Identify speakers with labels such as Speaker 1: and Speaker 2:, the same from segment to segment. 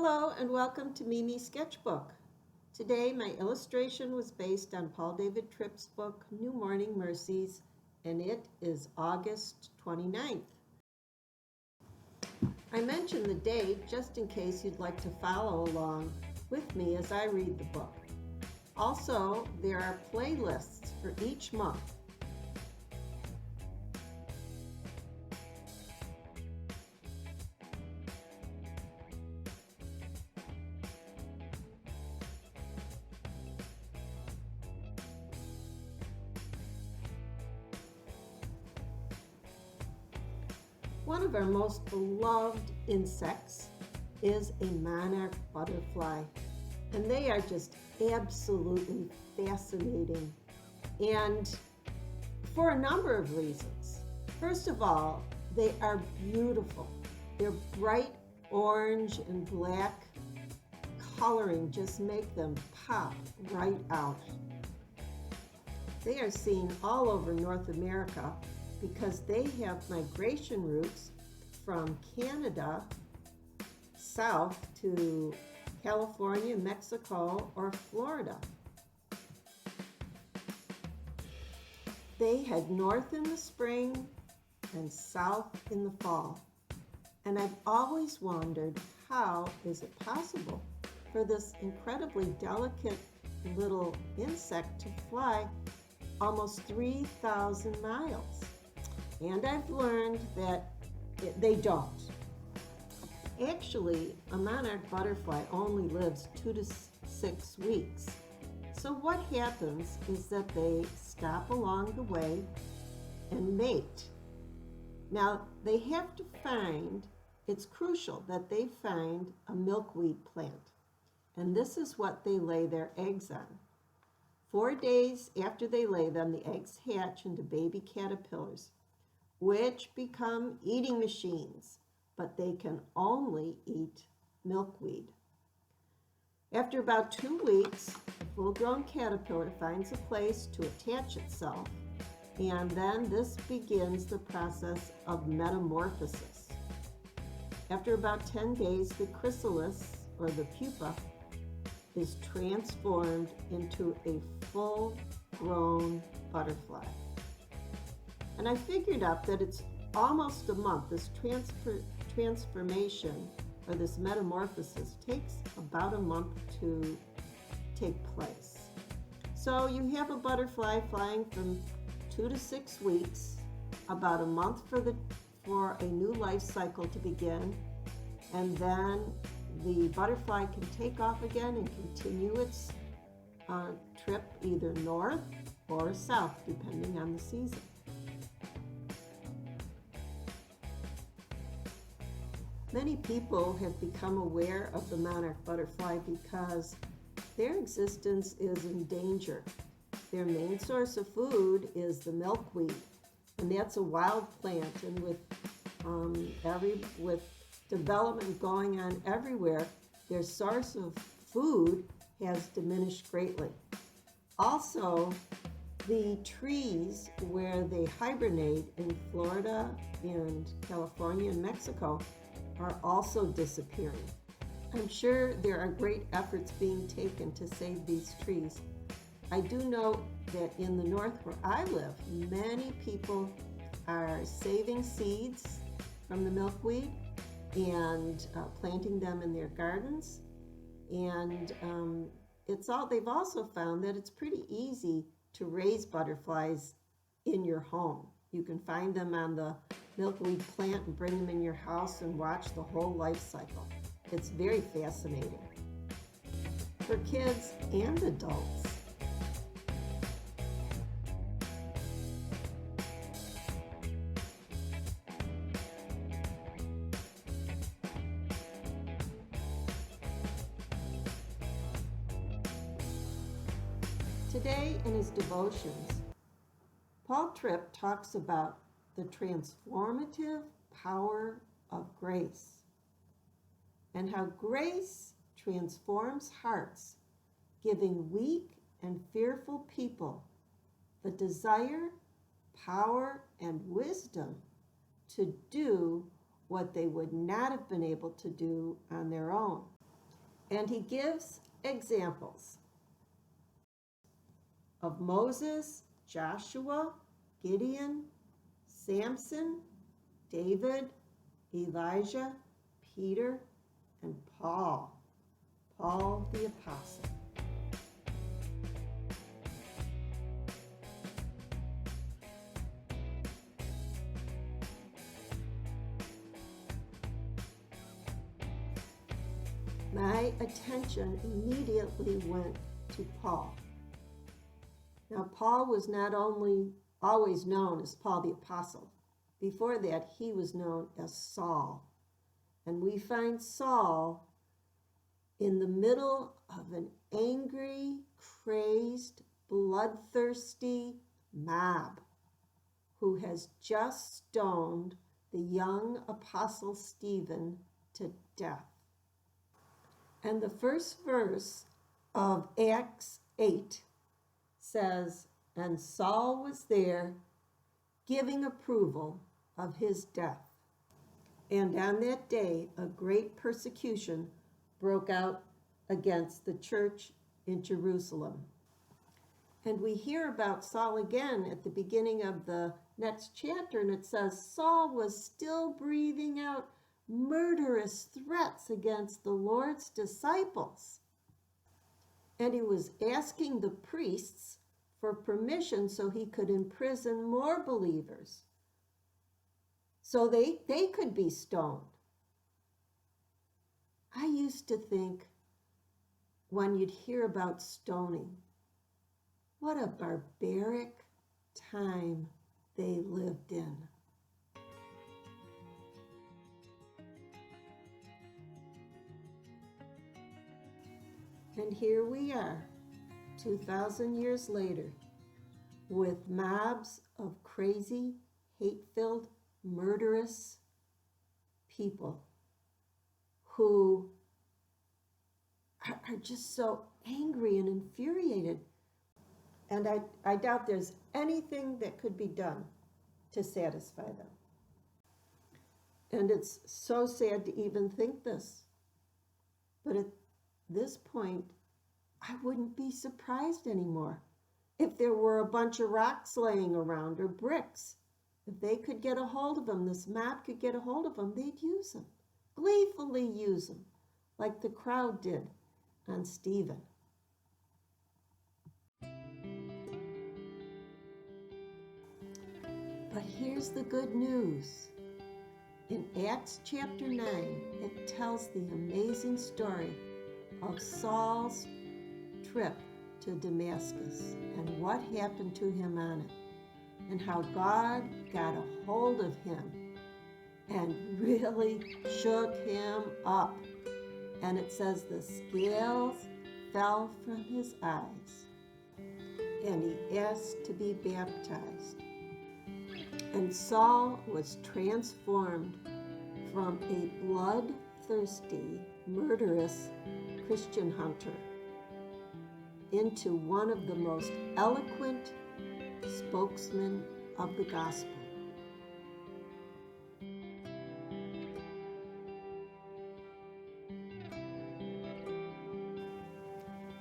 Speaker 1: Hello and welcome to Mimi's Sketchbook. Today my illustration was based on Paul David Tripp's book New Morning Mercies, and it is August 29th. I mention the date just in case you'd like to follow along with me as I read the book. Also, there are playlists for each month. One of our most beloved insects is a monarch butterfly, and they are just absolutely fascinating, and for a number of reasons. First of all, they are beautiful. Their bright orange and black coloring just make them pop right out. They are seen all over North America because they have migration routes from Canada south to California, Mexico, or Florida. They head north in the spring and south in the fall. And I've always wondered, how is it possible for this incredibly delicate little insect to fly almost 3,000 miles? And I've learned that they don't. Actually, a monarch butterfly only lives 2 to 6 weeks. So what happens is that they stop along the way and mate. Now, they have to find, it's crucial that they find a milkweed plant. And this is what they lay their eggs on. 4 days after they lay them, the eggs hatch into baby caterpillars, which become eating machines, but they can only eat milkweed. After about 2 weeks, the full-grown caterpillar finds a place to attach itself, and then this begins the process of metamorphosis. After about 10 days, the chrysalis, or the pupa, is transformed into a full-grown butterfly. And I figured out that it's almost a month. This transformation, or this metamorphosis, takes about a month to take place. So you have a butterfly flying from 2 to 6 weeks, about a month for a new life cycle to begin, and then the butterfly can take off again and continue its trip either north or south, depending on the season. Many people have become aware of the monarch butterfly because their existence is in danger. Their main source of food is the milkweed, and that's a wild plant, and with development going on everywhere, their source of food has diminished greatly. Also, the trees where they hibernate in Florida and California and Mexico are also disappearing. I'm sure there are great efforts being taken to save these trees. I do know that in the north where I live, many people are saving seeds from the milkweed and planting them in their gardens. And they've also found that it's pretty easy to raise butterflies in your home. You can find them on the milkweed plant and bring them in your house and watch the whole life cycle. It's very fascinating for kids and adults. Today in his devotions, Paul Tripp talks about the transformative power of grace and how grace transforms hearts, giving weak and fearful people the desire, power, and wisdom to do what they would not have been able to do on their own. And he gives examples of Moses, Joshua, Gideon, Samson, David, Elijah, Peter, and Paul the Apostle. My attention immediately went to Paul. Now, Paul was not only always known as Paul the Apostle. Before that, he was known as Saul. And we find Saul in the middle of an angry, crazed, bloodthirsty mob who has just stoned the young apostle Stephen to death. And the first verse of Acts 8 says, "And Saul was there, giving approval of his death. And on that day, a great persecution broke out against the church in Jerusalem." And we hear about Saul again at the beginning of the next chapter, and it says, "Saul was still breathing out murderous threats against the Lord's disciples. And he was asking the priests for permission so he could imprison more believers, so they could be stoned." I used to think when you'd hear about stoning, what a barbaric time they lived in. And here we are, 2,000 years later, with mobs of crazy, hate-filled, murderous people who are just so angry and infuriated. And I doubt there's anything that could be done to satisfy them. And it's so sad to even think this. But at this point, I wouldn't be surprised anymore if there were a bunch of rocks laying around or bricks. If they could get a hold of them, this mob could get a hold of them, they'd use them, gleefully use them, like the crowd did on Stephen. But here's the good news. In Acts chapter 9, it tells the amazing story of Saul's trip to Damascus and what happened to him on it, and how God got a hold of him and really shook him up. And it says the scales fell from his eyes, and he asked to be baptized. And Saul was transformed from a bloodthirsty, murderous Christian hunter into one of the most eloquent spokesmen of the gospel.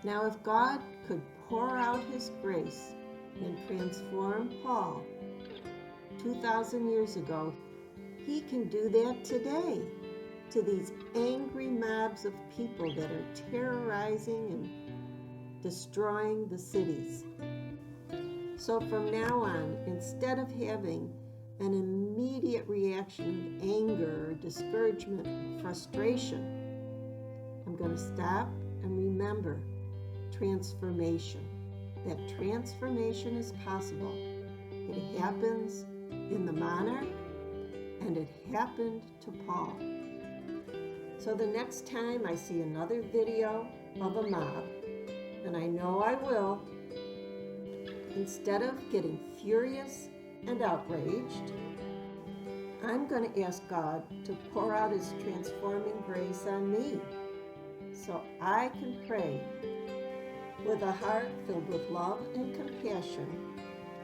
Speaker 1: Now, if God could pour out his grace and transform Paul 2,000 years ago, he can do that today to these angry mobs of people that are terrorizing and destroying the cities. So from now on, instead of having an immediate reaction of anger or discouragement or frustration, I'm going to stop and remember transformation. That transformation is possible. It happens in the Monarch, and it happened to Paul. So the next time I see another video of a mob, and I know I will, instead of getting furious and outraged, I'm going to ask God to pour out his transforming grace on me so I can pray with a heart filled with love and compassion,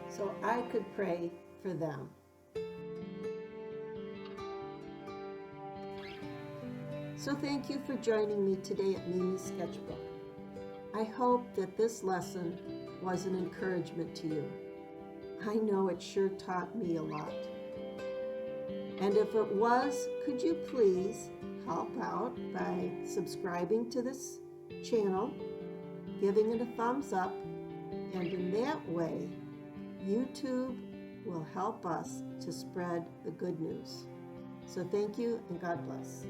Speaker 1: so I could pray for them. So thank you for joining me today at Mimi's Sketchbook. I hope that this lesson was an encouragement to you. I know it sure taught me a lot. And if it was, could you please help out by subscribing to this channel, giving it a thumbs up, and in that way, YouTube will help us to spread the good news. So thank you and God bless.